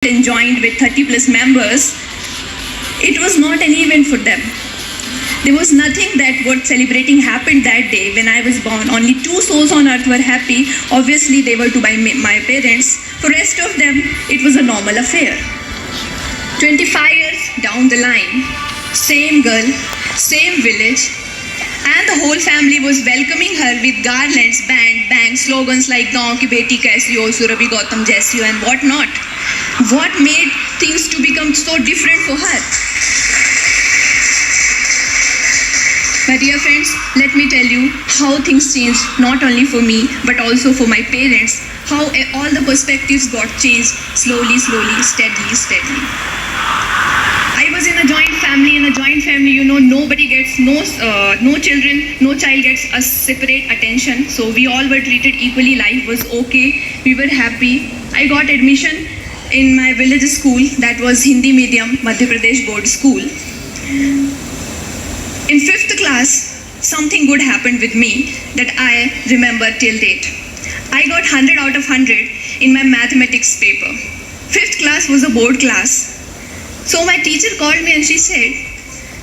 and joined with 30 plus members, it was not an event for them. There was nothing that what celebrating happened that day when I was born. Only 2 souls on earth were happy. Obviously, they were to my parents. For rest of them, it was a normal affair. 25 years down the line, same girl, same village, and the whole family was welcoming her with garlands, bang, slogans like "Gaon ki beti kaisi ho, Surabhi Gautam jaisi ho," and what not. What made things to become so different for her? My dear friends, let me tell you how things changed, not only for me, but also for my parents, how all the perspectives got changed slowly, steadily. I was in a joint family. In a joint family, nobody gets, no children, no child gets a separate attention. So we all were treated equally. Life was okay. We were happy. I got admission in my village school, that was Hindi medium, Madhya Pradesh board school. In 5th class, something good happened with me that I remember till date. I got 100 out of 100 in my mathematics paper. 5th class was a board class. So my teacher called me and she said,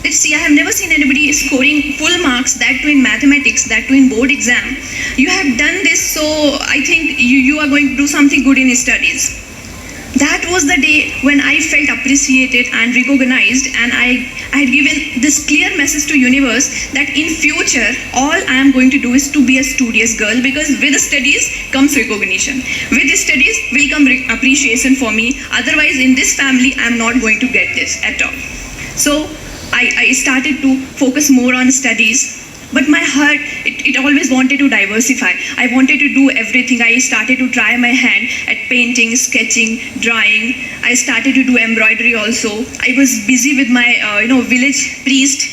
"Let's see, I have never seen anybody scoring full marks, that too in mathematics, that too in board exam. You have done this, so I think you are going to do something good in studies." That was the day when I felt appreciated and recognized, and I had given this clear message to universe that in future, all I am going to do is to be a studious girl, because with studies comes recognition. With studies will come appreciation for me. Otherwise, in this family, I am not going to get this at all. So I started to focus more on studies. But my heart, it always wanted to diversify. I wanted to do everything. I started to try my hand at painting, sketching, drawing. I started to do embroidery also. I was busy with my, village priest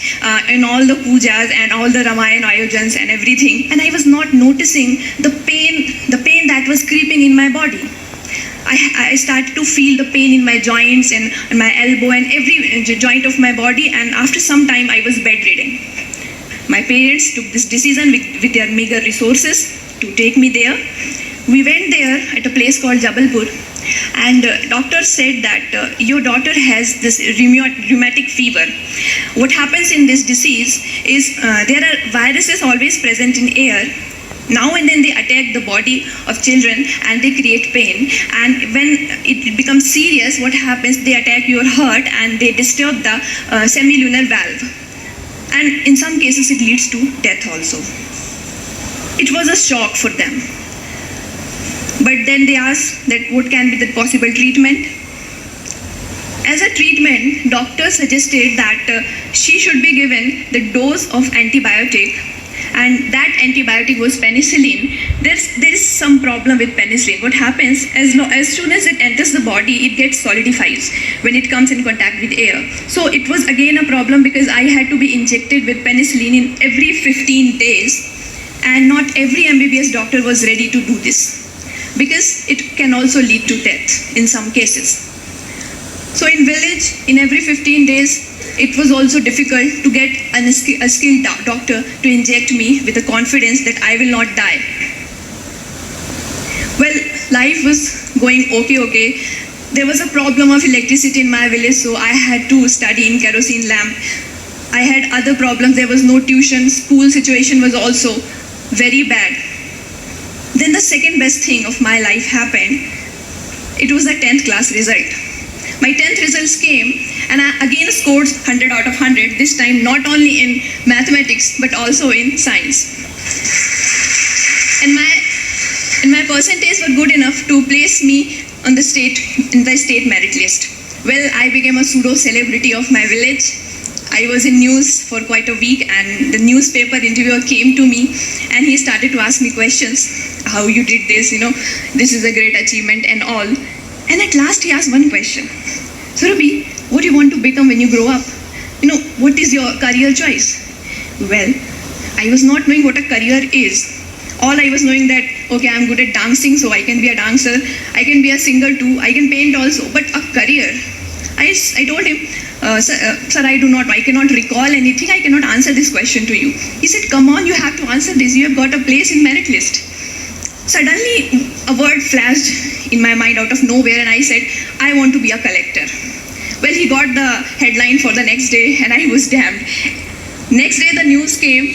in all the pujas and all the Ramayana ayojans and everything. And I was not noticing the pain that was creeping in my body. I started to feel the pain in my joints and my elbow and every joint of my body. And after some time, I was bedridden. My parents took this decision with their meager resources to take me there. We went there at a place called Jabalpur, and doctor said that your daughter has this rheumatic fever. What happens in this disease is there are viruses always present in air. Now and then they attack the body of children and they create pain. And when it becomes serious, what happens? They attack your heart and they disturb the semilunar valve. And in some cases, it leads to death also. It was a shock for them. But then they asked that what can be the possible treatment. As a treatment, doctor suggested that she should be given the dose of antibiotic, and that antibiotic was penicillin. There is some problem with penicillin. What happens, as soon as it enters the body, it gets solidifies when it comes in contact with air. So it was again a problem, because I had to be injected with penicillin in every 15 days, and not every MBBS doctor was ready to do this, because it can also lead to death in some cases. So in village, in every 15 days, it was also difficult to get a skilled doctor to inject me with the confidence that I will not die. Well, life was going okay. There was a problem of electricity in my village, so I had to study in kerosene lamp. I had other problems. There was no tuition. School situation was also very bad. Then the second best thing of my life happened. It was the 10th class result. My 10th results came, and I again scored 100 out of 100, this time not only in mathematics, but also in science. And my percentage were good enough to place me on in the state merit list. Well, I became a pseudo-celebrity of my village. I was in news for quite a week, and the newspaper interviewer came to me, and he started to ask me questions. How you did this, this is a great achievement and all. And at last he asked one question. "Surabhi, what do you want to become when you grow up? What is your career choice?" Well, I was not knowing what a career is. All I was knowing that, okay, I'm good at dancing, so I can be a dancer. I can be a singer too. I can paint also. But a career, I told him, sir, I cannot recall anything. I cannot answer this question to you. He said, "Come on, you have to answer this. You have got a place in merit list." Suddenly, a word flashed in my mind out of nowhere, and I said, I want to be a collector. Well, he got the headline for the next day, and I was damned. Next day, the news came,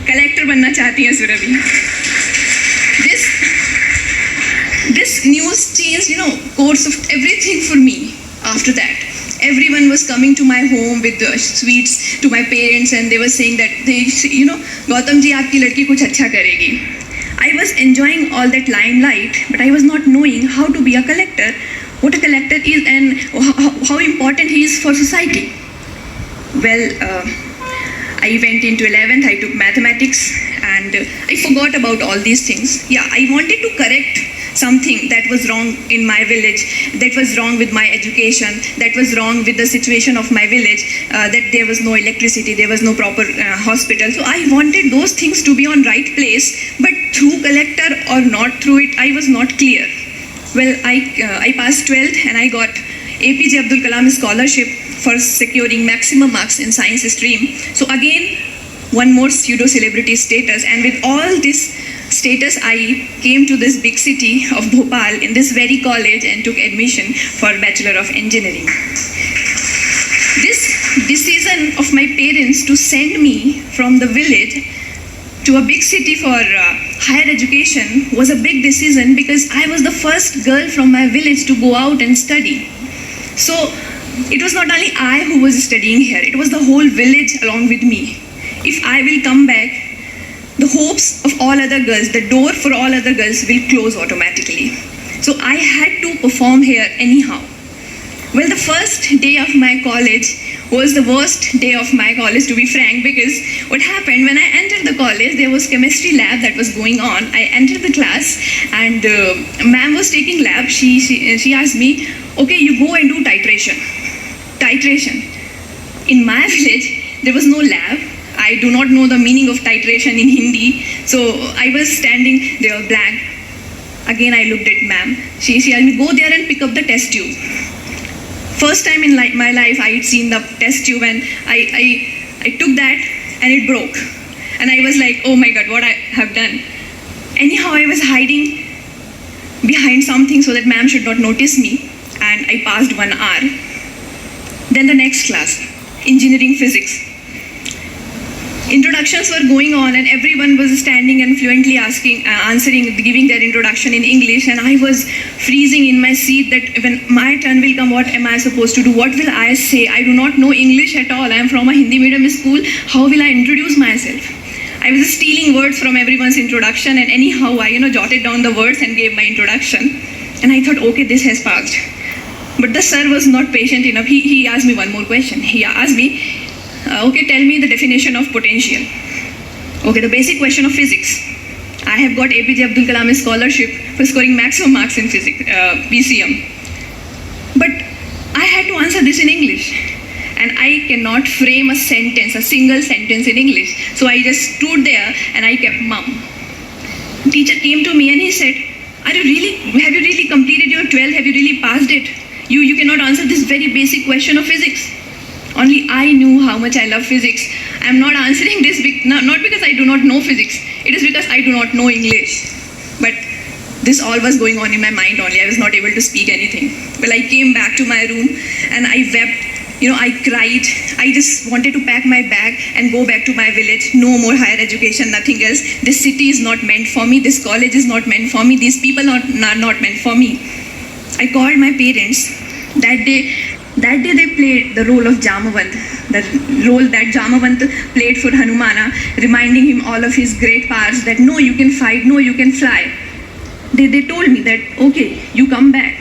collector banna chahti hai Surabhi. This news changed, course of everything for me after that. Everyone was coming to my home with the sweets to my parents, and they were saying that Gautam ji, aapki ladki kuch acha karegi. I was enjoying all that limelight, but I was not knowing how to be a collector, what a collector is, and how important he is for society. Well, I went into 11th, I took mathematics, and I forgot about all these things. Yeah, I wanted to correct something that was wrong in my village, that was wrong with my education, that was wrong with the situation of my village, that there was no electricity, there was no proper hospital. So I wanted those things to be on right place, but through collector or not through it, I was not clear. Well, I passed 12th and I got APJ Abdul Kalam scholarship for securing maximum marks in science stream. So again, one more pseudo celebrity status, and with all this status, I came to this big city of Bhopal in this very college and took admission for Bachelor of Engineering. This decision of my parents to send me from the village to a big city for higher education was a big decision, because I was the first girl from my village to go out and study. So it was not only I who was studying here, it was the whole village along with me. If I will come back, the hopes of all other girls, the door for all other girls will close automatically. So I had to perform here anyhow. Well, the first day of my college was the worst day of my college, to be frank, because what happened when I entered the college, there was chemistry lab that was going on. I entered the class and ma'am was taking lab. She asked me, okay, you go and do titration. Titration. In my village, there was no lab. I do not know the meaning of titration in Hindi. So I was standing there blank. Again, I looked at ma'am. She asked me, go there and pick up the test tube. First time in my life, I had seen the test tube, and I took that and it broke. And I was like, oh my God, what I have done. Anyhow, I was hiding behind something so that ma'am should not notice me, and I passed 1 hour. Then the next class, engineering physics. Introductions were going on and everyone was standing and fluently answering, giving their introduction in English, and I was freezing in my seat that when my turn will come, what am I supposed to do? What will I say? I do not know English at all. I am from a Hindi medium school. How will I introduce myself? I was stealing words from everyone's introduction, and anyhow I jotted down the words and gave my introduction. And I thought, okay, this has passed. But the sir was not patient enough. He asked me one more question. He asked me, okay, tell me the definition of potential. Okay, the basic question of physics. I have got APJ Abdul Kalam scholarship for scoring maximum marks in physics, PCM. But I had to answer this in English. And I cannot frame a sentence, a single sentence in English. So I just stood there and I kept mum. Teacher came to me and he said, have you really completed your 12? Have you really passed it? You cannot answer this very basic question of physics. Only I knew how much I love physics. I am not answering this not because I do not know physics. It is because I do not know English. But this all was going on in my mind only. I was not able to speak anything. Well, I came back to my room and I wept. I cried. I just wanted to pack my bag and go back to my village. No more higher education, nothing else. This city is not meant for me. This college is not meant for me. These people are not meant for me. I called my parents. That day they played the role of Jamavant, the role that Jamavant played for Hanumana, reminding him all of his great powers, that no, you can fight, no, you can fly. They told me that, okay, you come back.